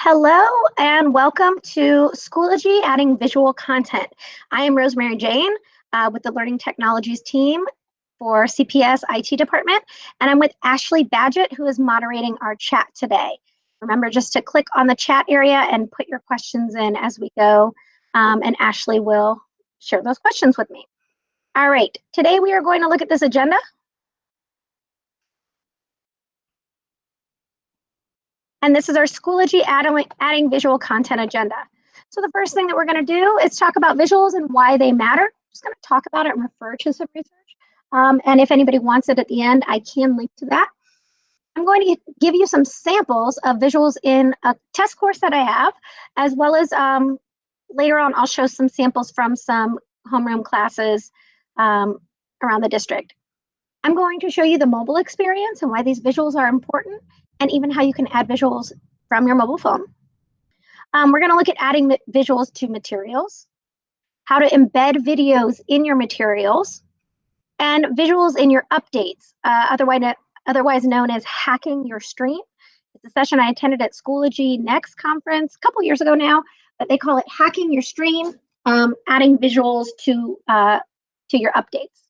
Hello and welcome to Schoology Adding Visual Content. I am Rosemary Jane with the Learning Technologies team for CPS IT department, and I'm with Ashley Badgett, who is moderating our chat today. Remember just to click on the chat area and put your questions in as we go, and Ashley will share those questions with me. All right, today we are going to look at this agenda. And this is our Schoology adding visual content agenda. So the first thing that we're going to do is talk about visuals and why they matter. I'm just going to talk about it and refer to some research. And if anybody wants it at the end, I can link to that. I'm going to give you some samples of visuals in a test course that I have, as well as later on, I'll show some samples from some homeroom classes around the district. I'm going to show you the mobile experience and why these visuals are important, and even how you can add visuals from your mobile phone. We're going to look at adding visuals to materials, how to embed videos in your materials, and visuals in your updates, otherwise known as hacking your stream. It's a session I attended at Schoology Next conference a couple years ago now, but they call it hacking your stream, adding visuals to your updates.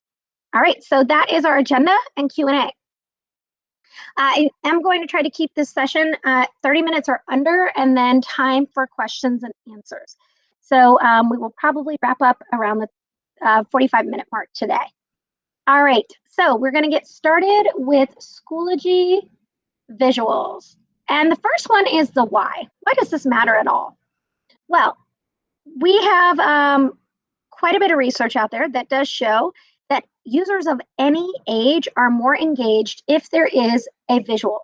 All right, so that is our agenda and Q&A. I am going to try to keep this session 30 minutes or under, and then time for questions and answers. So we will probably wrap up around the 45-minute mark today. All right, so we're going to get started with Schoology visuals. And the first one is the why. Why does this matter at all? Well, we have quite a bit of research out there that does show that users of any age are more engaged if there is a visual.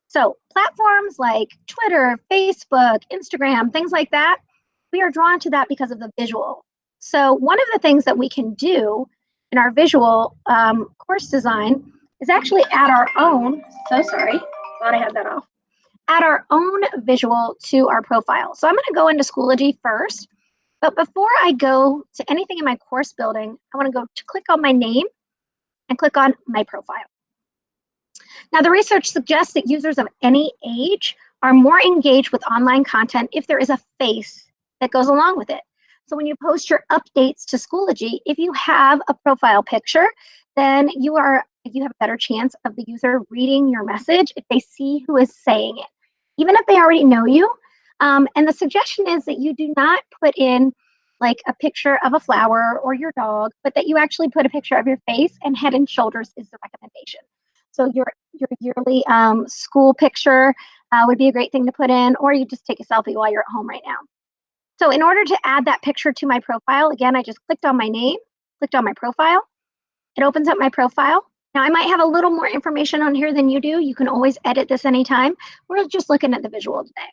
So platforms like Twitter, Facebook, Instagram, things like that, we are drawn to that because of the visual. So one of the things that we can do in our visual course design is actually add our own, thought I had that off, add our own visual to our profile. So I'm going to go into Schoology first. But before I go to anything in my course building, I want to go to click on my name and click on my profile. Now, the research suggests that users of any age are more engaged with online content if there is a face that goes along with it. So when you post your updates to Schoology, if you have a profile picture, then you have a better chance of the user reading your message if they see who is saying it, even if they already know you. And the suggestion is that you do not put in like a picture of a flower or your dog, but that you actually put a picture of your face, and head and shoulders is the recommendation. So your yearly school picture would be a great thing to put in, or you just take a selfie while you're at home right now. So in order to add that picture to my profile, again, I just clicked on my name, clicked on my profile. It opens up my profile. Now I might have a little more information on here than you do. You can always edit this anytime. We're just looking at the visual today.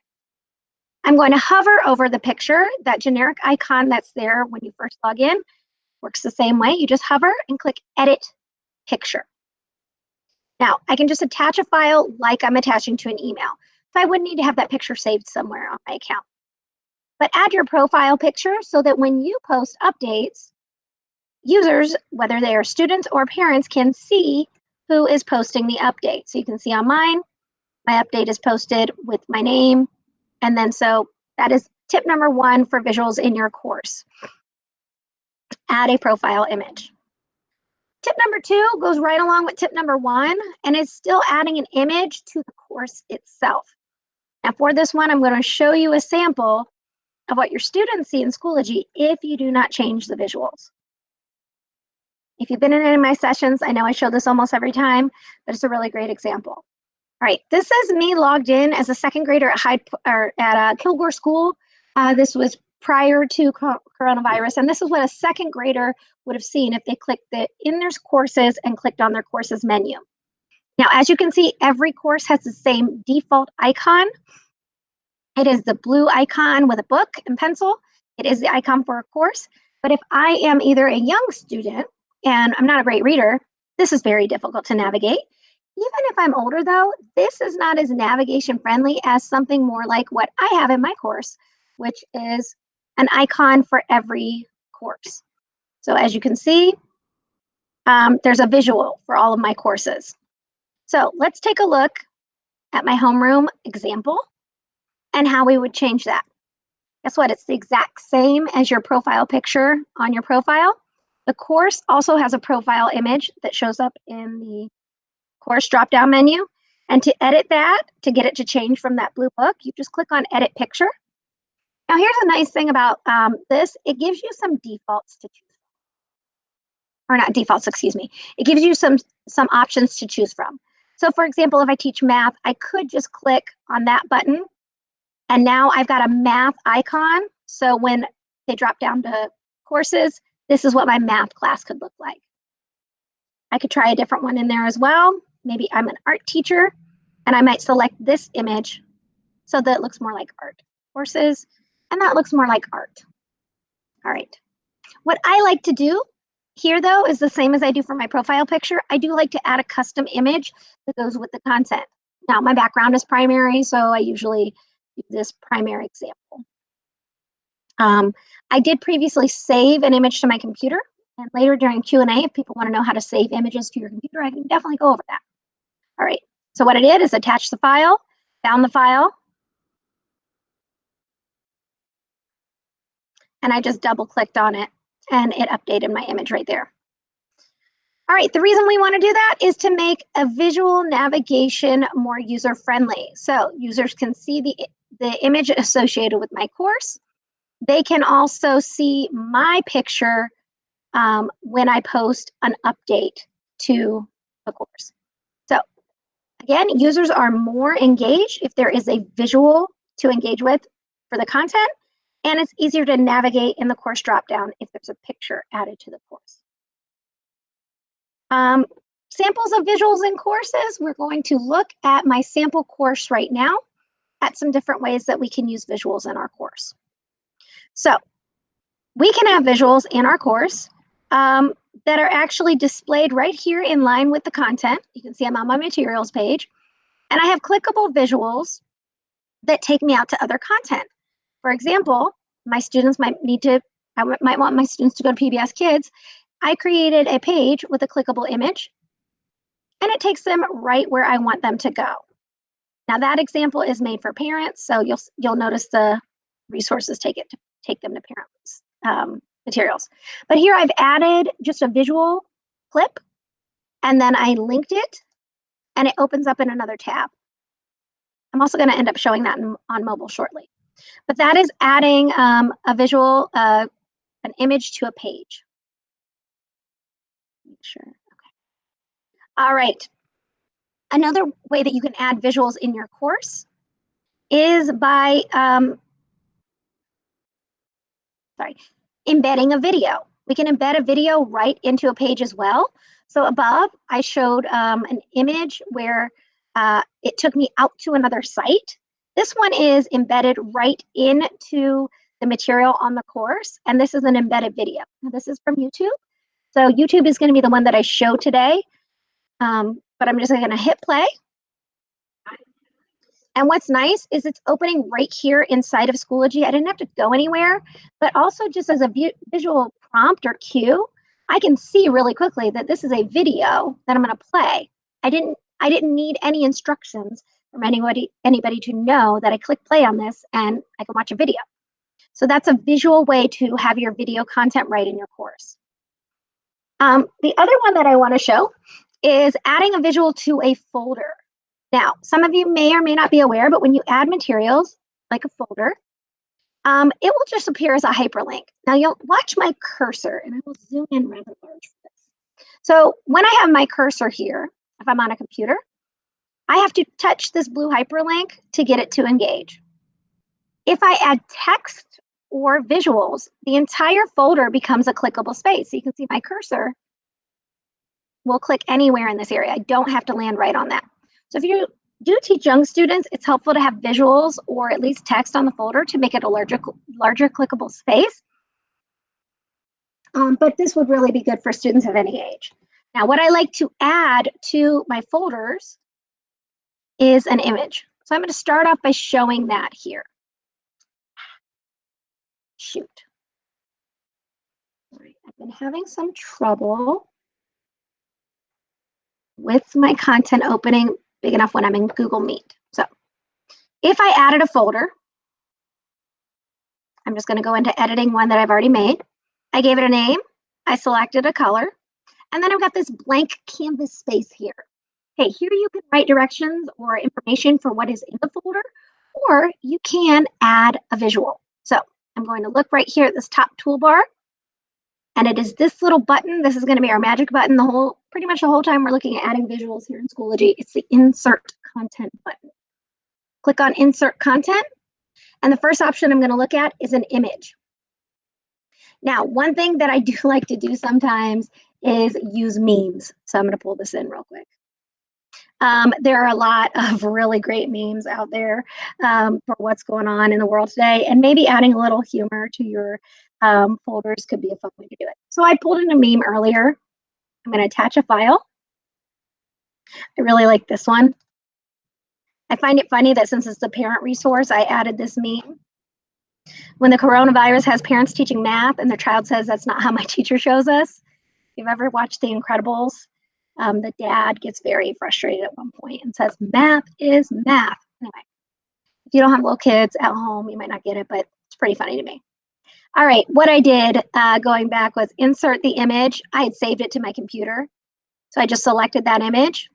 I'm going to hover over the picture. That generic icon that's there when you first log in works the same way. You just hover and click Edit Picture. Now, I can just attach a file like I'm attaching to an email. So I wouldn't need to have that picture saved somewhere on my account. But add your profile picture so that when you post updates, users, whether they are students or parents, can see who is posting the update. So you can see on mine, my update is posted with my name. And then so that is tip number 1 for visuals in your course. Add a profile image. Tip number 2 goes right along with tip number 1 and is still adding an image to the course itself. Now for this one, I'm going to show you a sample of what your students see in Schoology if you do not change the visuals. If you've been in any of my sessions, I know I show this almost every time, but it's a really great example. All right, this is me logged in as a second grader at Kilgore School. This was prior to coronavirus, and this is what a second grader would have seen if they clicked in their courses and clicked on their courses menu. Now, as you can see, every course has the same default icon. It is the blue icon with a book and pencil. It is the icon for a course. But if I am either a young student and I'm not a great reader, this is very difficult to navigate. Even if I'm older though, this is not as navigation friendly as something more like what I have in my course, which is an icon for every course. So as you can see, there's a visual for all of my courses. So let's take a look at my homeroom example. and how we would change that. Guess what? It's the exact same as your profile picture on your profile. The course also has a profile image that shows up in the course drop-down menu. And to edit that, to get it to change from that blue book, you just click on Edit Picture. Now, here's a nice thing about this. It gives you some defaults to choose from. Or not defaults, excuse me. It gives you some options to choose from. So, for example, if I teach math, I could just click on that button. And now I've got a math icon. So when they drop down to courses, this is what my math class could look like. I could try a different one in there as well. Maybe I'm an art teacher, and I might select this image so that it looks more like art. Courses, and that looks more like art. All right. What I like to do here, though, is the same as I do for my profile picture. I do like to add a custom image that goes with the content. Now, my background is primary, so I usually do this primary example. I did previously save an image to my computer, and later during Q&A, if people want to know how to save images to your computer, I can definitely go over that. All right, so what I did is attach the file, found the file, and I just double-clicked on it, and it updated my image right there. All right, the reason we want to do that is to make a visual navigation more user-friendly. So users can see the image associated with my course. They can also see my picture when I post an update to the course. So again, users are more engaged if there is a visual to engage with for the content, and it's easier to navigate in the course dropdown if there's a picture added to the course. Samples of visuals in courses, we're going to look at my sample course right now at some different ways that we can use visuals in our course. So we can have visuals in our course that are actually displayed right here in line with the content. You can see I'm on my materials page, and I have clickable visuals that take me out to other content. For example, my students might want my students to go to PBS Kids. I created a page with a clickable image, and it takes them right where I want them to go. Now that example is made for parents, so you'll notice the resources take them to parents materials. But here I've added just a visual clip, and then I linked it, and it opens up in another tab. I'm also going to end up showing that on mobile shortly. But that is adding a visual, an image to a page. Sure. Okay. All right. Another way that you can add visuals in your course is by embedding a video. We can embed a video right into a page as well. So above, I showed an image where it took me out to another site. This one is embedded right into the material on the course, and this is an embedded video. Now, this is from YouTube. So YouTube is going to be the one that I show today, but I'm just going to hit play. And what's nice is it's opening right here inside of Schoology. I didn't have to go anywhere, but also just as a visual prompt or cue, I can see really quickly that this is a video that I'm going to play. I didn't need any instructions from anybody to know that I click play on this and I can watch a video. So that's a visual way to have your video content right in your course. The other one that I want to show is adding a visual to a folder. Now, some of you may or may not be aware, but when you add materials, like a folder, it will just appear as a hyperlink. Now, you'll watch my cursor, and I will zoom in rather large for this. So when I have my cursor here, if I'm on a computer, I have to touch this blue hyperlink to get it to engage. If I add text or visuals, the entire folder becomes a clickable space. So you can see my cursor will click anywhere in this area. I don't have to land right on that. So if you do teach young students, it's helpful to have visuals or at least text on the folder to make it a larger clickable space. But this would really be good for students of any age. Now, what I like to add to my folders is an image. So I'm going to start off by showing that here. Shoot. All right, I've been having some trouble with my content opening big enough when I'm in Google Meet. So if I added a folder, I'm just going to go into editing one that I've already made. I gave it a name. I selected a color. And then I've got this blank canvas space here. Okay, here you can write directions or information for what is in the folder, or you can add a visual. So I'm going to look right here at this top toolbar, and it is this little button. This is going to be our magic button pretty much the whole time we're looking at adding visuals here in Schoology. It's the Insert Content button. Click on Insert Content, and the first option I'm going to look at is an image. Now, one thing that I do like to do sometimes is use memes. So I'm going to pull this in real quick. There are a lot of really great memes out there for what's going on in the world today, and maybe adding a little humor to your folders could be a fun way to do it. So I pulled in a meme earlier. I'm going to attach a file. I really like this one. I find it funny that since it's a parent resource, I added this meme. When the coronavirus has parents teaching math and their child says, "That's not how my teacher shows us." If you've ever watched The Incredibles, the dad gets very frustrated at one point and says, "Math is math." Anyway, if you don't have little kids at home, you might not get it, but it's pretty funny to me. All right, what I did going back was insert the image. I had saved it to my computer. So I just selected that image.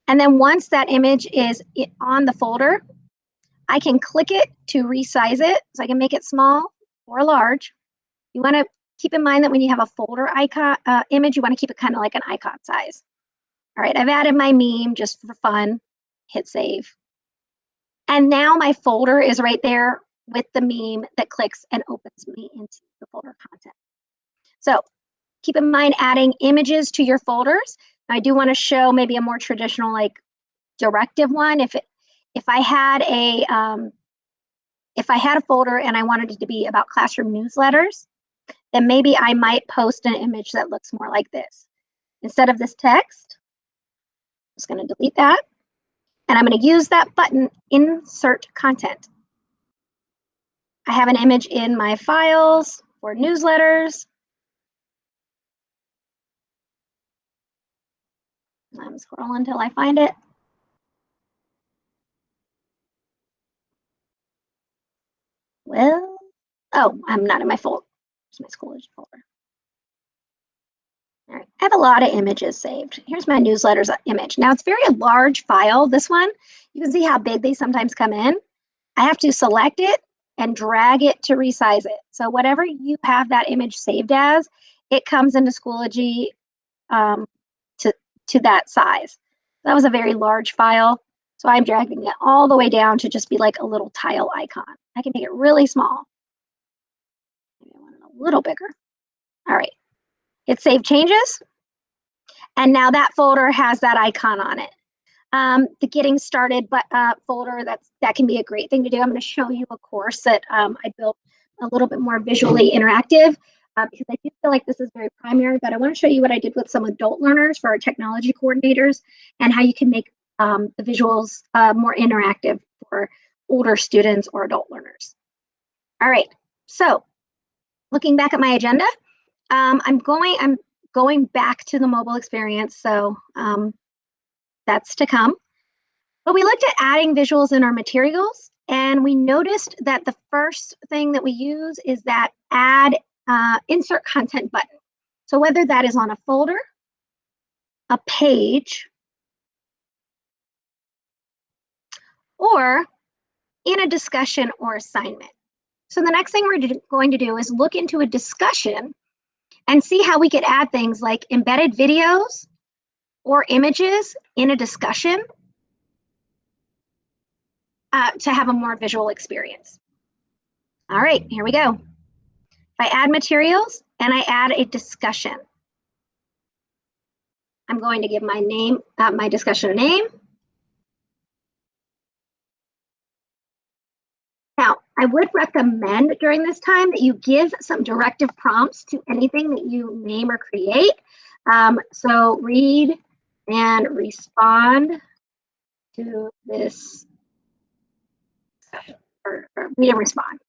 And then once that image is on the folder, I can click it to resize it. So I can make it small or large. You want to keep in mind that when you have a folder icon image, you want to keep it kind of like an icon size. All right, I've added my meme just for fun. Hit save. And now my folder is right there with the meme that clicks and opens me into the folder content. So keep in mind adding images to your folders. I do want to show maybe a more traditional, like directive one. If I had a folder and I wanted it to be about classroom newsletters, then maybe I might post an image that looks more like this. Instead of this text, I'm just going to delete that. And I'm going to use that button, Insert Content. I have an image in my files for newsletters. I'm scrolling until I find it. Well, oh, I'm not in my folder. It's my Schoology folder. All right, I have a lot of images saved. Here's my newsletters image. Now it's very large file, this one. You can see how big they sometimes come in. I have to select it and drag it to resize it. So whatever you have that image saved as, it comes into Schoology to that size. That was a very large file. So I'm dragging it all the way down to just be like a little tile icon. I can make it really small. Maybe I want it a little bigger. All right, hit Save Changes. And now that folder has that icon on it. The Getting Started folder, that can be a great thing to do. I'm going to show you a course that I built a little bit more visually interactive because I do feel like this is very primary, but I want to show you what I did with some adult learners for our technology coordinators and how you can make the visuals more interactive for older students or adult learners. All right, so looking back at my agenda, I'm going back to the mobile experience, so that's to come. But we looked at adding visuals in our materials, and we noticed that the first thing that we use is that add insert content button. So whether that is on a folder, a page, or in a discussion or assignment. So the next thing we're going to do is look into a discussion and see how we could add things like embedded videos or images in a discussion to have a more visual experience. All right, here we go. I add materials and I add a discussion. I'm going to give my name, my discussion a name. Now, I would recommend during this time that you give some directive prompts to anything that you name or create. So read and respond to this, or read and respond.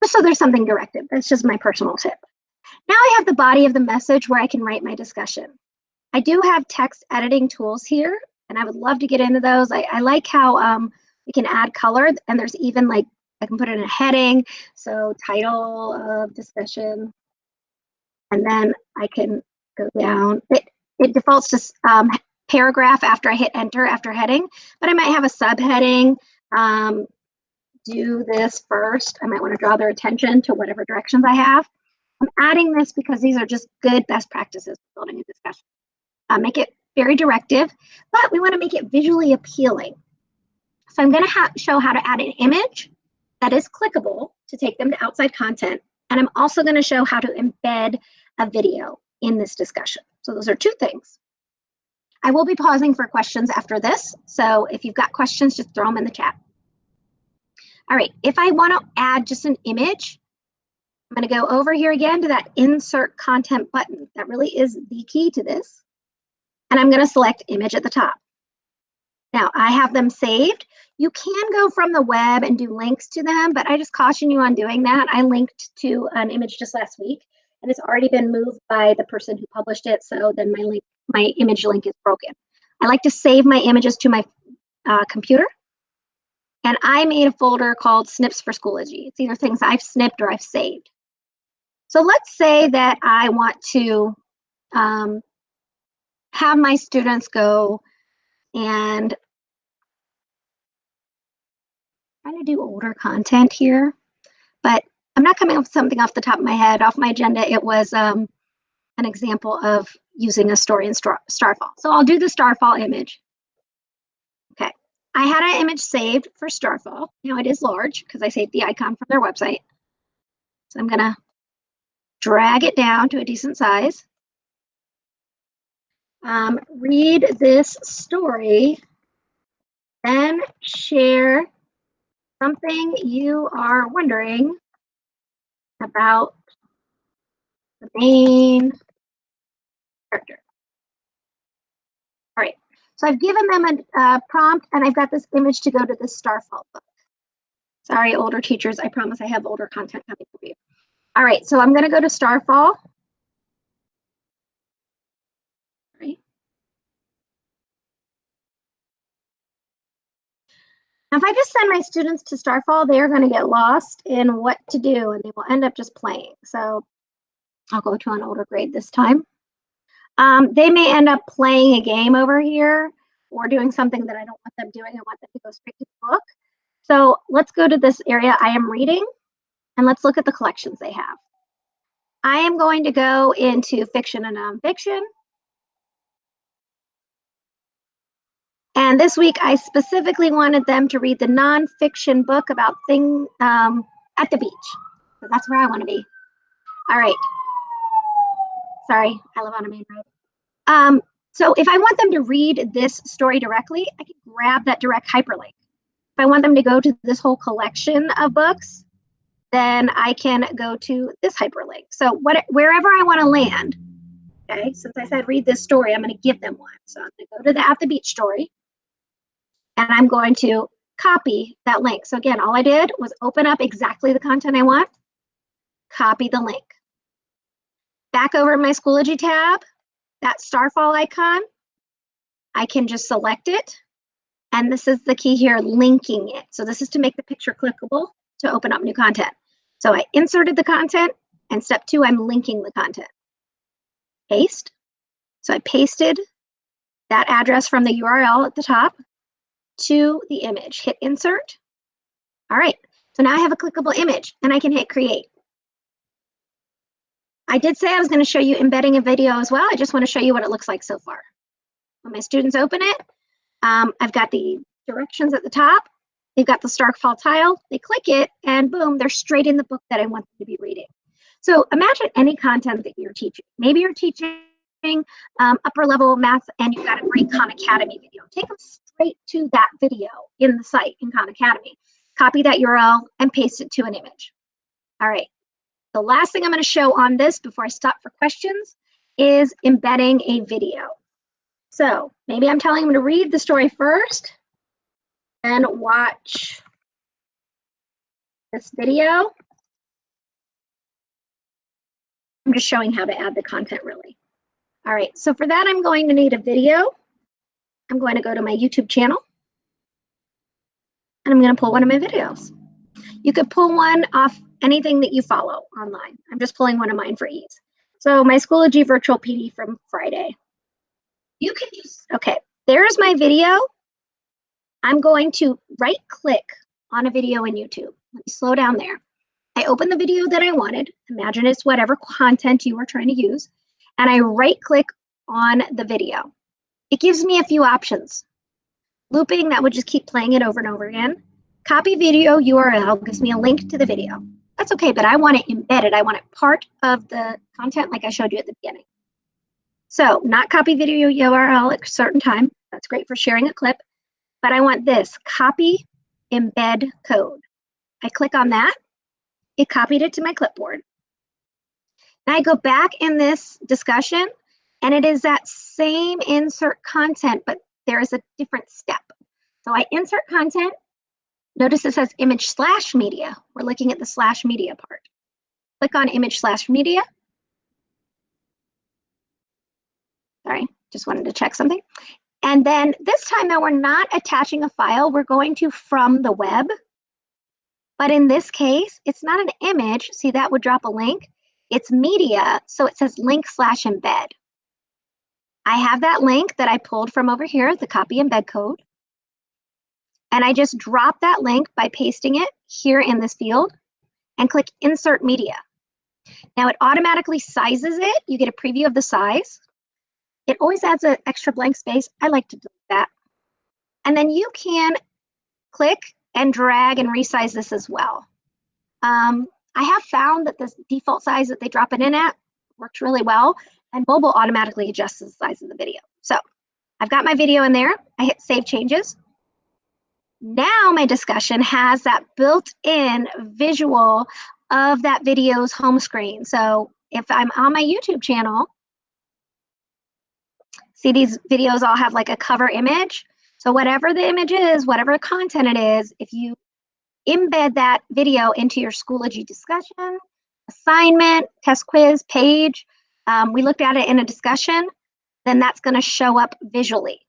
Just so there's something directive. That's just my personal tip. Now I have the body of the message where I can write my discussion. I do have text editing tools here, and I would love to get into those. I like how we can add color, and there's even like I can put it in a heading, so title of discussion, and then I can go down. It defaults to paragraph after I hit enter after heading, but I might have a subheading. Do this first. I might want to draw their attention to whatever directions I have. I'm adding this because these are just good best practices for building a discussion. Make it very directive, but we want to make it visually appealing. So I'm going to show how to add an image that is clickable to take them to outside content. And I'm also going to show how to embed a video in this discussion. So those are two things. I will be pausing for questions after this. So if you've got questions, just throw them in the chat. All right, if I want to add just an image, I'm going to go over here again to that insert content button. That really is the key to this. And I'm going to select image at the top. Now I have them saved. You can go from the web and do links to them, but I just caution you on doing that. I linked to an image just last week and it's already been moved by the person who published it. So then my image link is broken. I like to save my images to my computer. And I made a folder called Snips for Schoology. It's either things I've snipped or I've saved. So let's say that I want to have my students go and I'm trying to do older content here, but I'm not coming up with something off the top of my head. Off my agenda, it was an example of using a story in Starfall. So I'll do the Starfall image. Okay, I had an image saved for Starfall. Now it is large because I saved the icon from their website. So I'm gonna drag it down to a decent size. Read this story, then share something you are wondering about the main character. All right, so I've given them a prompt and I've got this image to go to the Starfall book. Sorry, older teachers, I promise I have older content coming for you. All right, so I'm gonna go to Starfall. Right. Now, if I just send my students to Starfall, they're gonna get lost in what to do and they will end up just playing. So I'll go to an older grade this time. They may end up playing a game over here or doing something that I don't want them doing. I want them to go straight to the book. So let's go to this area I am reading and let's look at the collections they have. I am going to go into fiction and nonfiction. And this week I specifically wanted them to read the nonfiction book about things at the beach. So that's where I want to be. All right. Sorry, I live on a main road. So if I want them to read this story directly, I can grab that direct hyperlink. If I want them to go to this whole collection of books, then I can go to this hyperlink. So wherever I want to land, okay, since I said read this story, I'm going to give them one. So I'm going to go to the At the Beach story, and I'm going to copy that link. So again, all I did was open up exactly the content I want, copy the link. Back over in my Schoology tab, that Starfall icon, I can just select it. And this is the key here, linking it. So this is to make the picture clickable to open up new content. So I inserted the content, and step 2, I'm linking the content. Paste. So I pasted that address from the URL at the top to the image. Hit insert. All right, so now I have a clickable image and I can hit create. I did say I was going to show you embedding a video as well. I just want to show you what it looks like so far. When my students open it, I've got the directions at the top. They've got the Starfall tile. They click it and boom, they're straight in the book that I want them to be reading. So imagine any content that you're teaching. Maybe you're teaching upper level math and you've got a great Khan Academy video. Take them straight to that video in the site in Khan Academy. Copy that URL and paste it to an image. All right. The last thing I'm going to show on this before I stop for questions is embedding a video. So maybe I'm telling them to read the story first and watch this video. I'm just showing how to add the content really. All right, so for that, I'm going to need a video. I'm going to go to my YouTube channel and I'm going to pull one of my videos. You could pull one off anything that you follow online. I'm just pulling one of mine for ease. So my Schoology virtual PD from Friday. You can use, okay, there's my video. I'm going to right click on a video in YouTube. Let me slow down there. I open the video that I wanted. Imagine it's whatever content you were trying to use. And I right click on the video. It gives me a few options. Looping, that would just keep playing it over and over again. Copy video URL gives me a link to the video. That's okay, but I want it embedded. I want it part of the content like I showed you at the beginning. So not copy video URL at a certain time. That's great for sharing a clip. But I want this, copy embed code. I click on that. It copied it to my clipboard. Now I go back in this discussion, and it is that same insert content, but there is a different step. So I insert content. Notice it says image/media. We're looking at the /media part. Click on image/media. Sorry, just wanted to check something. And then this time, though, we're not attaching a file. We're going to from the web. But in this case, it's not an image. See, that would drop a link. It's media, so it says link/embed. I have that link that I pulled from over here, the copy embed code. And I just drop that link by pasting it here in this field and click Insert Media. Now it automatically sizes it. You get a preview of the size. It always adds an extra blank space. I like to do that. And then you can click and drag and resize this as well. I have found that this default size that they drop it in at works really well, and mobile automatically adjusts the size of the video. So I've got my video in there. I hit Save Changes. Now my discussion has that built-in visual of that video's home screen. So if I'm on my YouTube channel, see these videos all have like a cover image. So whatever the image is, whatever content it is, if you embed that video into your Schoology discussion, assignment, test quiz, page, we looked at it in a discussion, then that's going to show up visually.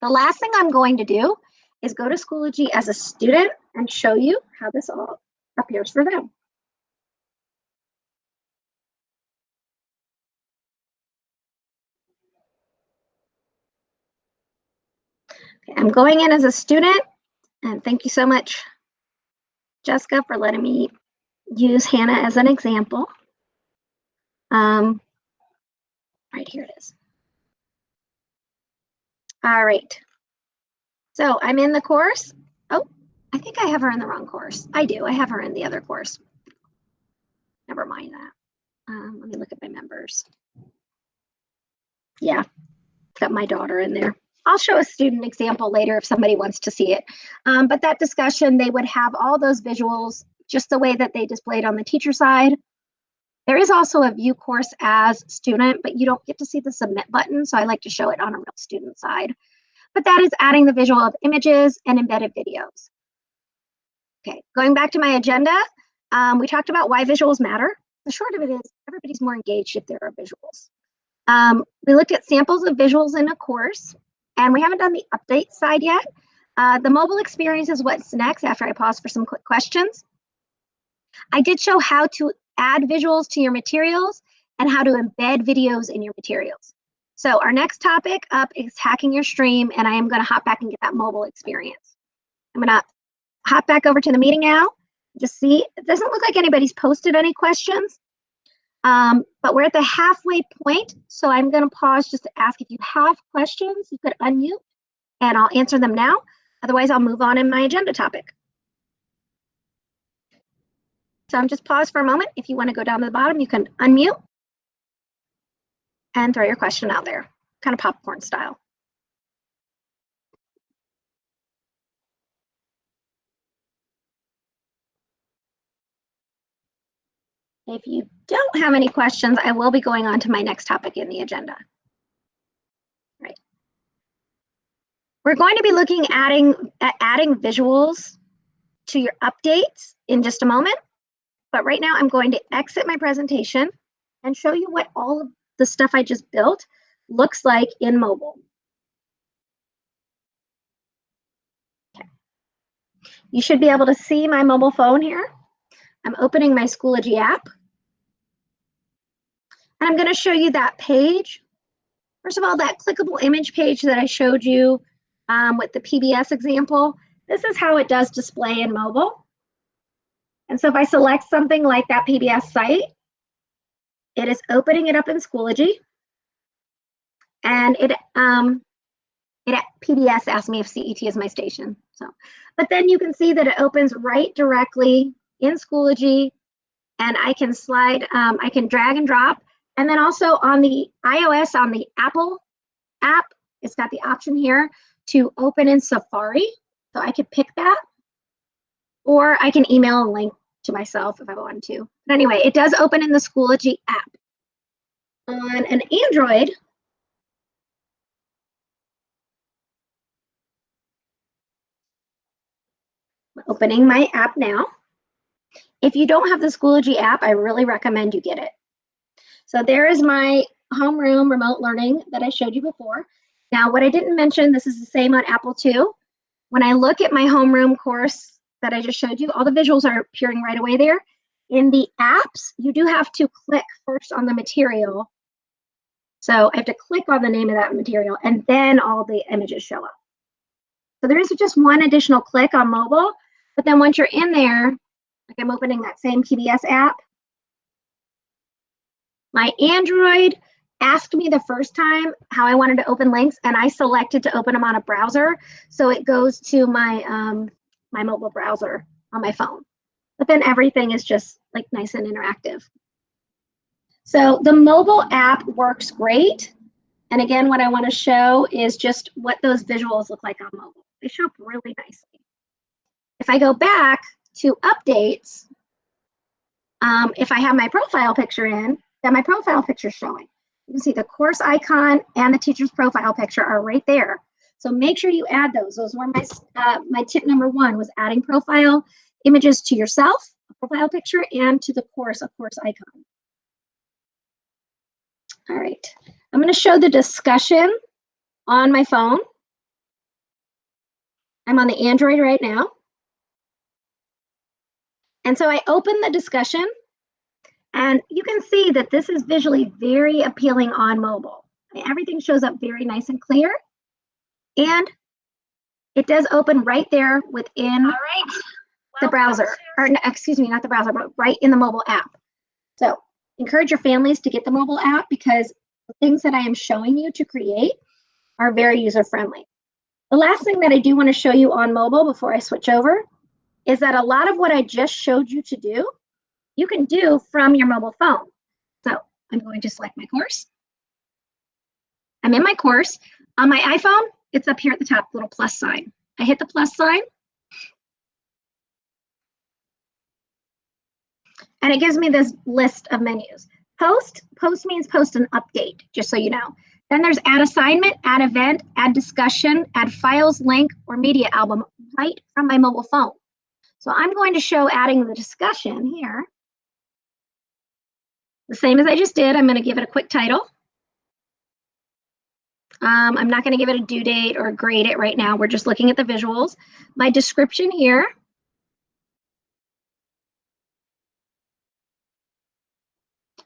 The last thing I'm going to do is go to Schoology as a student and show you how this all appears for them. Okay, I'm going in as a student, and thank you so much, Jessica, for letting me use Hannah as an example. Right here it is. All right. So I'm in the course. Oh, I think I have her in the wrong course. I do. I have her in the other course. Never mind that. Let me look at my members. Yeah, got my daughter in there. I'll show a student example later if somebody wants to see it. But that discussion, they would have all those visuals just the way that they displayed on the teacher side. There is also a view course as student, but you don't get to see the submit button. So I like to show it on a real student side. But that is adding the visual of images and embedded videos. Okay, going back to my agenda, we talked about why visuals matter. The short of it is everybody's more engaged if there are visuals. We looked at samples of visuals in a course, and we haven't done the update side yet. The mobile experience is what's next after I pause for some quick questions. I did show how to add visuals to your materials and how to embed videos in your materials. So our next topic up is hacking your stream, and I am going to hop back and get that mobile experience. I'm going to hop back over to the meeting now. Just see, it doesn't look like anybody's posted any questions, but we're at the halfway point. So I'm going to pause just to ask if you have questions. You could unmute and I'll answer them now. Otherwise, I'll move on in my agenda topic. So I'm just pause for a moment. If you want to go down to the bottom, you can unmute and throw your question out there, kind of popcorn style. If you don't have any questions, I will be going on to my next topic in the agenda. Right. We're going to be looking at adding visuals to your updates in just a moment. But right now I'm going to exit my presentation and show you what all of the stuff I just built looks like in mobile. Okay. You should be able to see my mobile phone here. I'm opening my Schoology app. And I'm going to show you that page. First of all, that clickable image page that I showed you with the PBS example, this is how it does display in mobile. And so if I select something like that PBS site, it is opening it up in Schoology. And it PBS asked me if CET is my station. But then you can see that it opens right directly in Schoology, and I can slide, I can drag and drop. And then also on the iOS, on the Apple app, it's got the option here to open in Safari. So I could pick that, or I can email a link to myself if I wanted to. But anyway, it does open in the Schoology app. On an Android, opening my app now. If you don't have the Schoology app, I really recommend you get it. So there is my homeroom remote learning that I showed you before. Now, what I didn't mention, this is the same on Apple too. When I look at my homeroom course that I just showed you, all the visuals are appearing right away there. In the apps, you do have to click first on the material. So I have to click on the name of that material, and then all the images show up. So there is just one additional click on mobile, but then once you're in there, like I'm opening that same PBS app, my Android asked me the first time how I wanted to open links, and I selected to open them on a browser. So it goes to my, my mobile browser on my phone. But then everything is just like nice and interactive. So the mobile app works great. And again, what I want to show is just what those visuals look like on mobile. They show up really nicely. If I go back to updates, if I have my profile picture in, then my profile picture is showing. You can see the course icon and the teacher's profile picture are right there. So make sure you add those. Those were my tip number one, was adding profile images to yourself, a profile picture, and to the course, a course icon. All right, I'm going to show the discussion on my phone. I'm on the Android right now. And so I open the discussion, and you can see that this is visually very appealing on mobile. I mean, everything shows up very nice and clear. And it does open right there within the browser, or excuse me, not the browser, but right in the mobile app. So encourage your families to get the mobile app, because the things that I am showing you to create are very user-friendly. The last thing that I do want to show you on mobile before I switch over is that a lot of what I just showed you to do, you can do from your mobile phone. So I'm going to select my course. I'm in my course. On my iPhone, it's up here at the top, little plus sign. I hit the plus sign, and it gives me this list of menus. Post means post an update, just so you know. Then there's add assignment, add event, add discussion, add files, link, or media album right from my mobile phone. So I'm going to show adding the discussion here. The same as I just did, I'm going to give it a quick title. I'm not going to give it a due date or grade it right now. We're just looking at the visuals. My description here.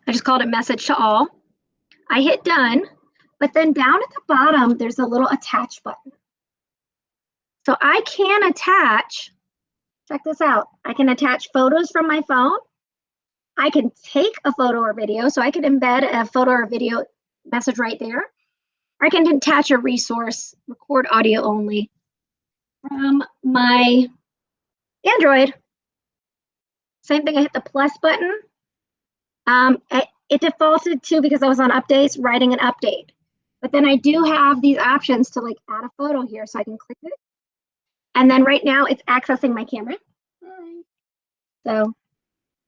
I just called it message to all. I hit done, but then down at the bottom, there's a little attach button. So I can attach, check this out. I can attach photos from my phone. I can take a photo or video, so I can embed a photo or video message right there. Or I can attach a resource, record audio only from my Android. Same thing, I hit the plus button. It defaulted to, because I was on updates, writing an update. But then I do have these options to like add a photo here, so I can click it. And then right now it's accessing my camera. So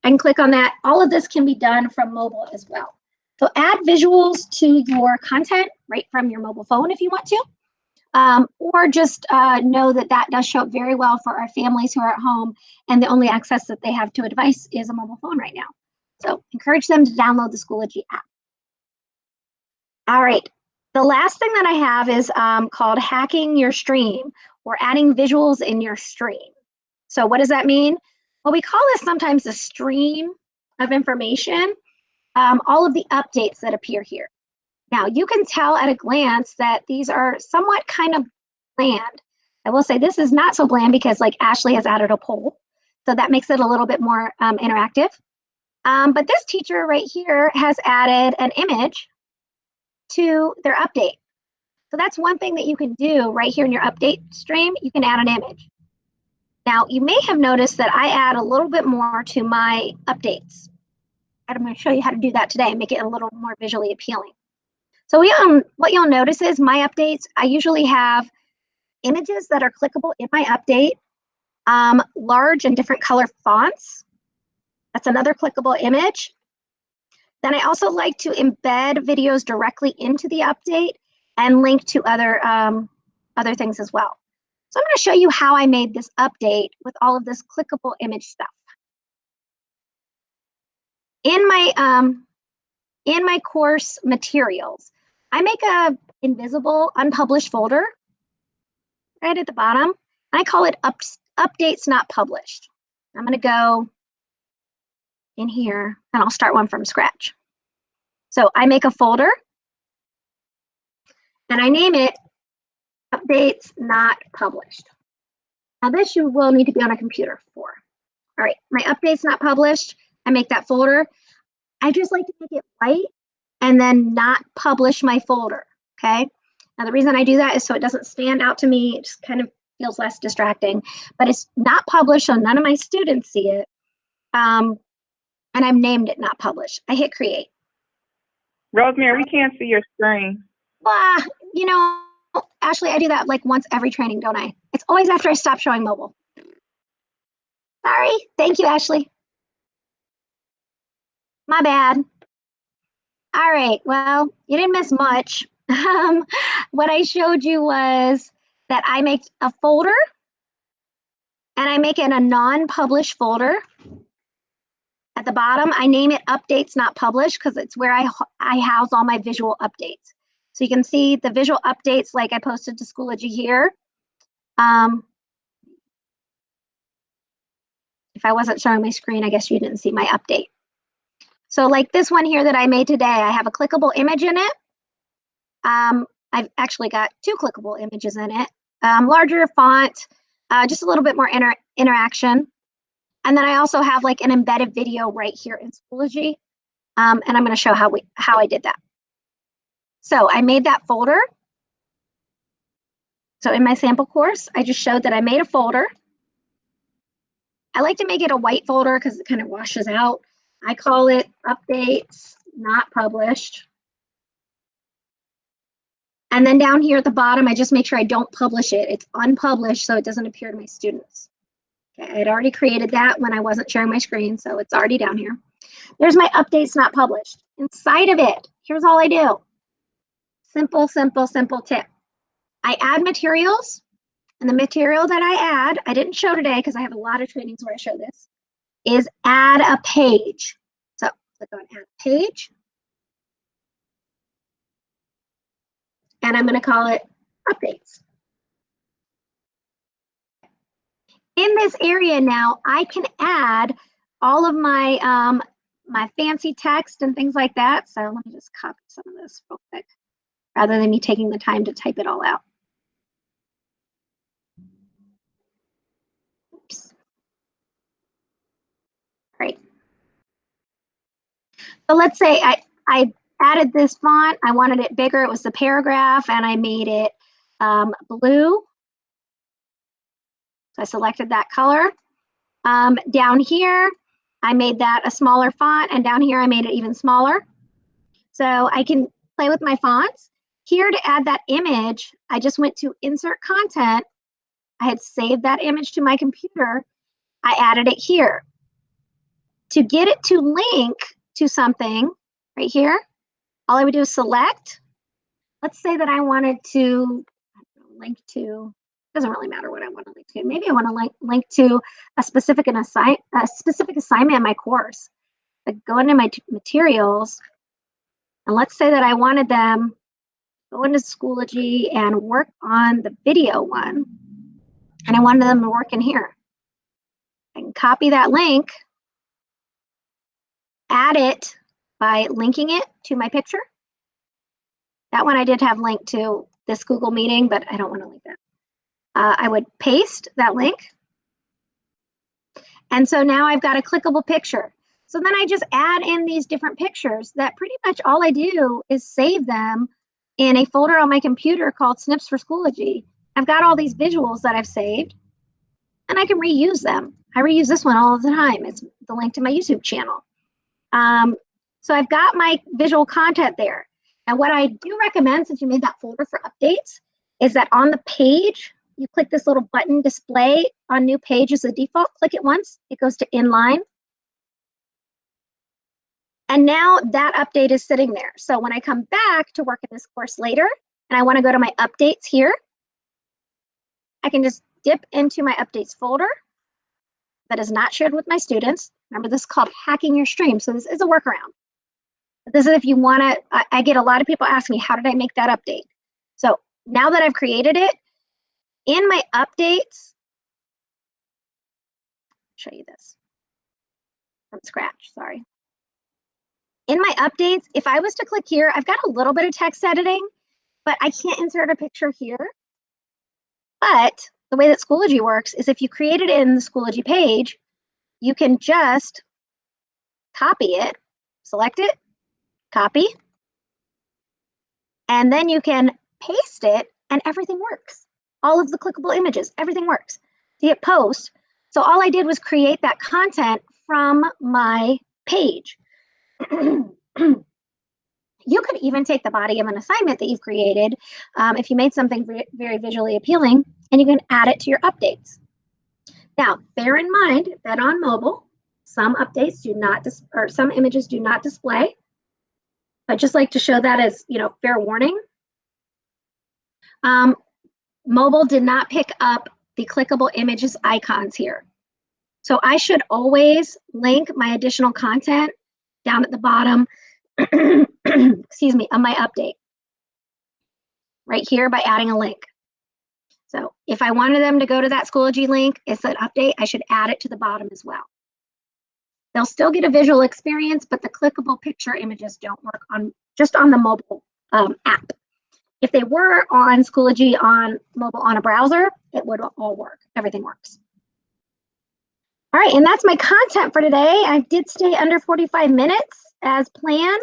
I can click on that. All of this can be done from mobile as well. So add visuals to your content right from your mobile phone if you want to. Or just know that that does show up very well for our families who are at home, and the only access that they have to a device is a mobile phone right now. So encourage them to download the Schoology app. All right, the last thing that I have is called hacking your stream, or adding visuals in your stream. So what does that mean? Well, we call this sometimes a stream of information, all of the updates that appear here. Now, you can tell at a glance that these are somewhat kind of bland. I will say this is not so bland because like Ashley has added a poll. So that makes it a little bit more interactive. But this teacher right here has added an image to their update. So that's one thing that you can do right here in your update stream. You can add an image. Now, you may have noticed that I add a little bit more to my updates. I'm going to show you how to do that today and make it a little more visually appealing. So what you'll notice is my updates, I usually have images that are clickable in my update, large and different color fonts. That's another clickable image. Then I also like to embed videos directly into the update and link to other things as well. So I'm going to show you how I made this update with all of this clickable image stuff. In my course materials, I make a invisible unpublished folder right at the bottom. I call it updates not published. I'm going to go in here and I'll start one from scratch. So I make a folder and I name it updates not published. Now this you will need to be on a computer for. All right, my updates not published. I make that folder. I just like to make it white and then not publish my folder, okay? Now the reason I do that is so it doesn't stand out to me. It just kind of feels less distracting, but it's not published so none of my students see it. And I've named it not published. I hit create. Rosemary, we can't see your screen. Well, you know, Ashley, I do that like once every training, don't I? It's always after I stop showing mobile. Sorry. Thank you, Ashley. My bad. All right. Well, you didn't miss much. What I showed you was that I make a folder and I make it a non-published folder. At the bottom, I name it updates not published because it's where I house all my visual updates. So you can see the visual updates like I posted to Schoology here. If I wasn't showing my screen, I guess you didn't see my update. So like this one here that I made today, I have a clickable image in it. I've actually got two clickable images in it. Larger font, just a little bit more interaction. And then I also have like an embedded video right here in Schoology. And I'm going to show how I did that. So I made that folder. So in my sample course, I just showed that I made a folder. I like to make it a white folder because it kind of washes out. I call it updates not published. And then down here at the bottom, I just make sure I don't publish it. It's unpublished so it doesn't appear to my students. Okay, I had already created that when I wasn't sharing my screen, so it's already down here. There's my updates not published. Inside of it, here's all I do. Simple, simple, simple tip. I add materials, and the material that I add, I didn't show today because I have a lot of trainings where I show this, is add a page. So click on add page. And I'm going to call it updates. In this area now, I can add all of my my fancy text and things like that. So let me just copy some of this real quick, rather than me taking the time to type it all out. Oops. Great. So let's say I added this font. I wanted it bigger. It was the paragraph, and I made it blue. So I selected that color. Down here, I made that a smaller font, and down here I made it even smaller. So I can play with my fonts. Here to add that image, I just went to insert content. I had saved that image to my computer. I added it here. To get it to link to something right here, all I would do is select. Let's say that I wanted to link to, doesn't really matter what I want to link to. Maybe I want to link to a specific assignment in my course. I go into my materials, and let's say that I wanted them go into Schoology and work on the video one, and I wanted them to work in here. I can copy that link, add it by linking it to my picture. That one I did have linked to this Google meeting, but I don't want to link that. I would paste that link. And so now I've got a clickable picture. So then I just add in these different pictures that pretty much all I do is save them in a folder on my computer called Snips for Schoology. I've got all these visuals that I've saved and I can reuse them. I reuse this one all the time. It's the link to my YouTube channel. So I've got my visual content there. And what I do recommend, since you made that folder for updates, is that on the page, you click this little button, display on new page as a default. Click it once, it goes to inline. And now that update is sitting there. So when I come back to work in this course later, and I want to go to my updates here, I can just dip into my updates folder that is not shared with my students. Remember, this is called hacking your stream. So this is a workaround. But this is if you want to, I get a lot of people asking me, how did I make that update? So now that I've created it, in my updates, show you this from scratch, sorry. In my updates, if I was to click here, I've got a little bit of text editing, but I can't insert a picture here. But the way that Schoology works is if you create it in the Schoology page, you can just copy it, select it, copy, and then you can paste it and everything works. All of the clickable images, everything works. To hit post. So all I did was create that content from my page. You could even take the body of an assignment that you've created if you made something very visually appealing, and you can add it to your updates. Now, bear in mind that on mobile, some updates do not, or some images do not display. I'd just like to show that as, fair warning. Mobile did not pick up the clickable images icons here. So I should always link my additional content down at the bottom, excuse me, on my update, right here by adding a link. So if I wanted them to go to that Schoology link, it's an update, I should add it to the bottom as well. They'll still get a visual experience, but the clickable picture images don't work just on the mobile app. If they were on Schoology on mobile on a browser, it would all work. Everything works. All right, and that's my content for today. I did stay under 45 minutes as planned.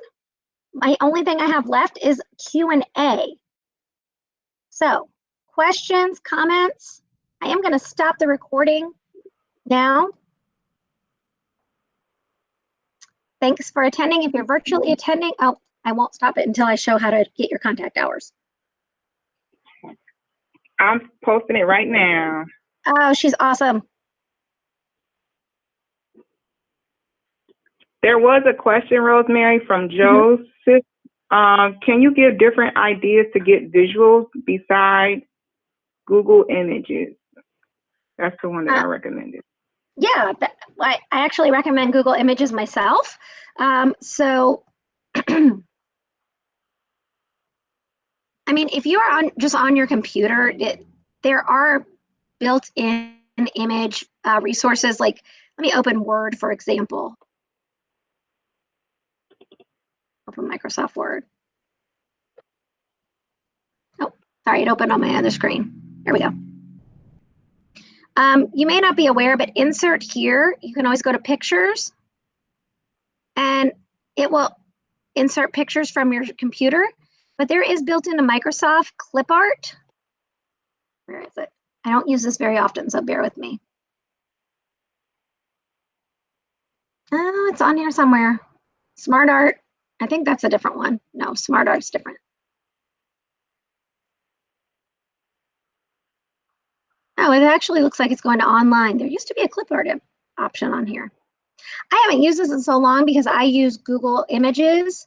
My only thing I have left is Q&A. So questions, comments? I am going to stop the recording now. Thanks for attending. If you're virtually attending, oh, I won't stop it until I show how to get your contact hours. I'm posting it right now. Oh, she's awesome. There was a question, Rosemary, from Joseph. Can you give different ideas to get visuals besides Google Images? That's the one that I recommended. Yeah, I actually recommend Google Images myself. So, I mean, if you are just on your computer, there are built-in image resources. Like, let me open Word, for example. Open Microsoft Word. Oh, sorry, it opened on my other screen. There we go. You may not be aware, but insert here, you can always go to pictures and it will insert pictures from your computer, but there is built into Microsoft clip art. Where is it? I don't use this very often, so bear with me. Oh, it's on here somewhere. Smart Art. I think that's a different one. No, Smart Art's different. Oh, it actually looks like it's going to online. There used to be a clip art option on here. I haven't used this in so long because I use Google Images.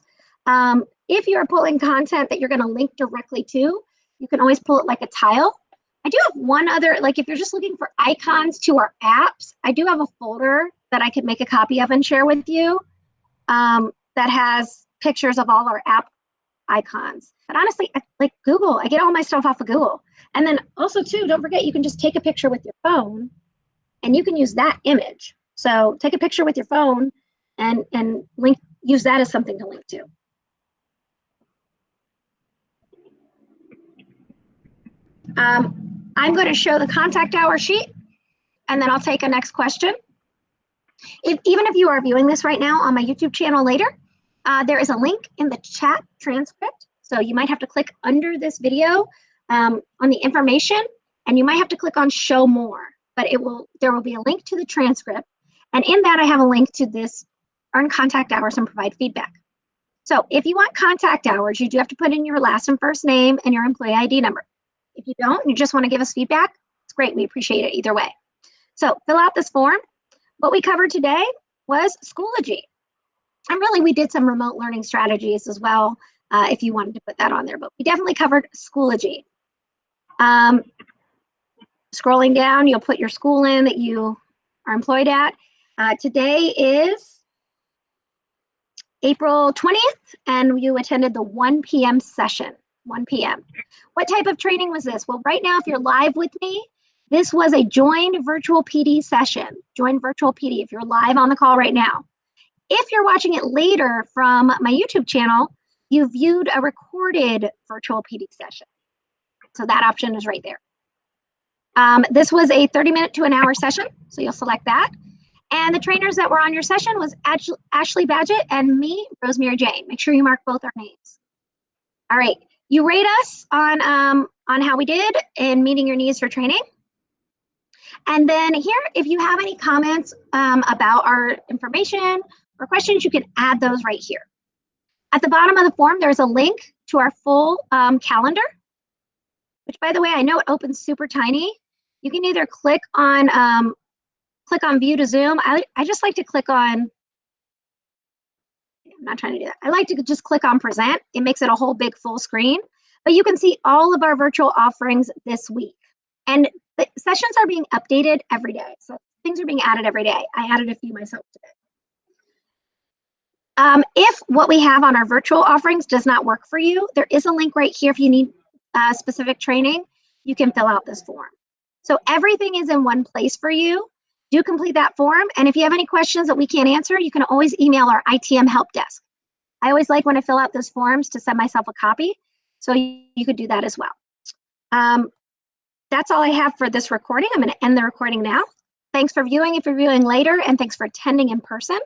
If you're pulling content that you're going to link directly to, you can always pull it like a tile. I do have one other, like if you're just looking for icons to our apps, I do have a folder that I could make a copy of and share with you that has pictures of all our app icons. But honestly, like Google, I get all my stuff off of Google. And then also too, don't forget, you can just take a picture with your phone and you can use that image. So take a picture with your phone and use that as something to link to. I'm going to show the contact hour sheet, and then I'll take a next question. Even if you are viewing this right now on my YouTube channel later, there is a link in the chat transcript. So you might have to click under this video on the information, and you might have to click on show more, but there will be a link to the transcript. And in that, I have a link to this earn contact hours and provide feedback. So if you want contact hours, you do have to put in your last and first name and your employee ID number. If you don't, you just want to give us feedback, it's great. We appreciate it either way. So fill out this form. What we covered today was Schoology. And really, we did some remote learning strategies as well, if you wanted to put that on there. But we definitely covered Schoology. Scrolling down, you'll put your school in that you are employed at. Today is April 20th, and you attended the 1 p.m. session, 1 p.m. What type of training was this? Well, right now, if you're live with me, this was a joined virtual PD session, joined virtual PD, if you're live on the call right now. If you're watching it later from my YouTube channel, you viewed a recorded virtual PD session. So that option is right there. This was a 30-minute to an hour session, so you'll select that. And the trainers that were on your session was Ashley Badgett and me, Rosemary Jane. Make sure you mark both our names. All right, you rate us on how we did in meeting your needs for training. And then here, if you have any comments about our information or questions, you can add those right here. At the bottom of the form, there's a link to our full calendar, which, by the way, I know it opens super tiny. You can either click on view to zoom. I just like to click on, I'm not trying to do that. I like to just click on present. It makes it a whole big full screen, but you can see all of our virtual offerings this week. And the sessions are being updated every day. So things are being added every day. I added a few myself today. If what we have on our virtual offerings does not work for you, there is a link right here. If you need specific training, you can fill out this form. So everything is in one place for you. Do complete that form. And if you have any questions that we can't answer, you can always email our ITM help desk. I always like when I fill out those forms to send myself a copy. So you could do that as well. That's all I have for this recording. I'm going to end the recording now. Thanks for viewing if you're viewing later, and thanks for attending in person.